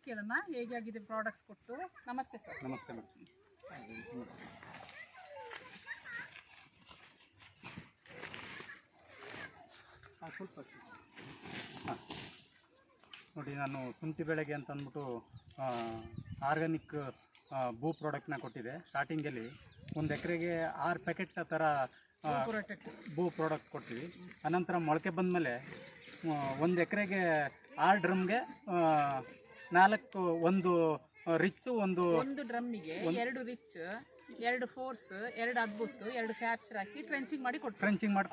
ಕೇಳೋಣ ಹೇಗಾಗಿದೆ ಪ್ರಾಡಕ್ಟ್ಸ್ ಕೊಟ್ಟು. ನಮಸ್ತೆ ಸರ್. ನಮಸ್ತೆ ಮೇಡಮ್. ನೋಡಿ, ನಾನು ಶುಂಠಿ ಬೆಳೆಗೆ ಅಂತ ಅಂದ್ಬಿಟ್ಟು ಆರ್ಗ್ಯಾನಿಕ್ ಭೂ ಪ್ರಾಡಕ್ಟ್ನ ಕೊಟ್ಟಿದ್ದೆ. ಸ್ಟಾರ್ಟಿಂಗಲ್ಲಿ 1 ಎಕರೆಗೆ 6 ಪ್ಯಾಕೆಟ್ ಥರ ಭೂ ಪ್ರಾಡಕ್ಟ್ ಕೊಡ್ತೀವಿ. ಅನಂತರ ಮೊಳಕೆ ಬಂದಮೇಲೆ 1 ಎಕರೆಗೆ 6 ಡ್ರಮ್ಗೆ 4 ಒಂದು ರಿಚ್ ಒಂದು ಡ್ರಮ್ಮಿಗೆ 2 ರಿಚ್, 2 ಫೋರ್ಸ್, 2 ಅದ್ಭುತ, 2 ಕ್ಯಾಪ್ಚರ್ ಹಾಕಿ ಟ್ರೆಂಚಿಂಗ್ ಮಾಡಿ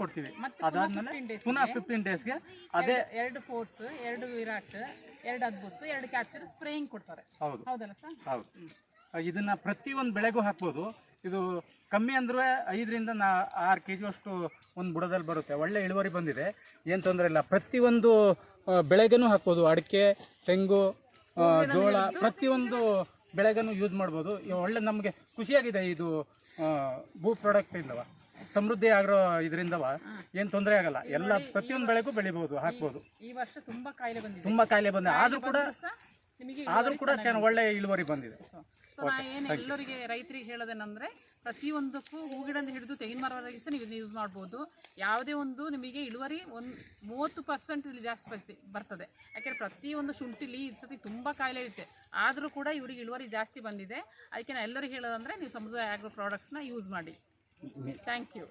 ಕೊಡ್ತೀವಿ. ಅದಾದ್ಮೇಲೆ ಪುನಃ 15 ಡೇಸ್ಗೆ ಅದೇ 2 ಫೋರ್ಸ್, 2 ವಿರಾಟ್, 2 ಅದ್ಭುತ, 2 ಕ್ಯಾಪ್ಚರ್ ಸ್ಪ್ರೇಯಿಂಗ್ ಕೊಡ್ತಾರೆ. ಹೌದಲ್ಲ ಸರ್? ಹೌದು. ಇದನ್ನ ಪ್ರತಿಯೊಂದು ಬೆಳೆಗೂ ಹಾಕ್ಬೋದು. ಇದು ಕಮ್ಮಿ ಅಂದ್ರೆ 5ರಿಂದ 6 kg ಅಷ್ಟು ಒಂದು ಬುಡದಲ್ಲಿ ಬರುತ್ತೆ. ಒಳ್ಳೆ ಇಳುವರಿ ಬಂದಿದೆ, ಏನು ತೊಂದರೆ ಇಲ್ಲ. ಪ್ರತಿಯೊಂದು ಬೆಳೆಗೂ ಹಾಕ್ಬೋದು. ಅಡಿಕೆ, ತೆಂಗು, ಜೋಳ, ಪ್ರತಿಯೊಂದು ಬೆಳೆಗೂ ಯೂಸ್ ಮಾಡ್ಬೋದು. ಒಳ್ಳೆ ನಮಗೆ ಖುಷಿಯಾಗಿದೆ. ಇದು ಭೂ ಪ್ರಾಡಕ್ಟ್ ಇಲ್ಲವ ಸಮೃದ್ಧಿ ಆಗಿರೋ ಇದರಿಂದವ ಏನು ತೊಂದರೆ ಆಗಲ್ಲ. ಎಲ್ಲ ಪ್ರತಿಯೊಂದು ಬೆಳೆಗೂ ಬೆಳಿಬೋದು, ಹಾಕ್ಬೋದು. ಈ ವರ್ಷ ತುಂಬಾ ಕಾಯಿಲೆ ಬಂದಿದೆ, ಆದ್ರೂ ಕೂಡ ಚೆನ್ನಾಗಿ ಒಳ್ಳೆ ಇಳುವರಿ ಬಂದಿದೆ. ಏನು ಎಲ್ಲರಿಗೆ ರೈತರಿಗೆ ಹೇಳೋದೇನೆಂದ್ರೆ, ಪ್ರತಿಯೊಂದಕ್ಕೂ ಹೂಗಿಡದಿಂದ ಹಿಡಿದು ತೆಂಗಿನ ಮರವರೆಗೆ ಸಹ ನೀವು ಯೂಸ್ ಮಾಡ್ಬೋದು. ಯಾವುದೇ ಒಂದು ನಿಮಗೆ ಇಳುವರಿ 30% ಇಲ್ಲಿ ಜಾಸ್ತಿ ಬರ್ತದೆ. ಯಾಕೆಂದರೆ ಪ್ರತಿಯೊಂದು ಶುಂಠಿಲಿ ಈ ಸತಿ ತುಂಬ ಕಾಯಿಲೆ ಇರುತ್ತೆ, ಆದರೂ ಕೂಡ ಇವರಿಗೆ ಇಳುವರಿ ಜಾಸ್ತಿ ಬಂದಿದೆ. ಅದಕ್ಕೆ ನಾನು ಎಲ್ಲರಿಗೆ ಹೇಳೋದಂದರೆ, ನೀವು ಸಮೃದ್ಧ ಆಗ್ರೋ ಪ್ರಾಡಕ್ಟ್ಸ್ನ ಯೂಸ್ ಮಾಡಿ. Thank you.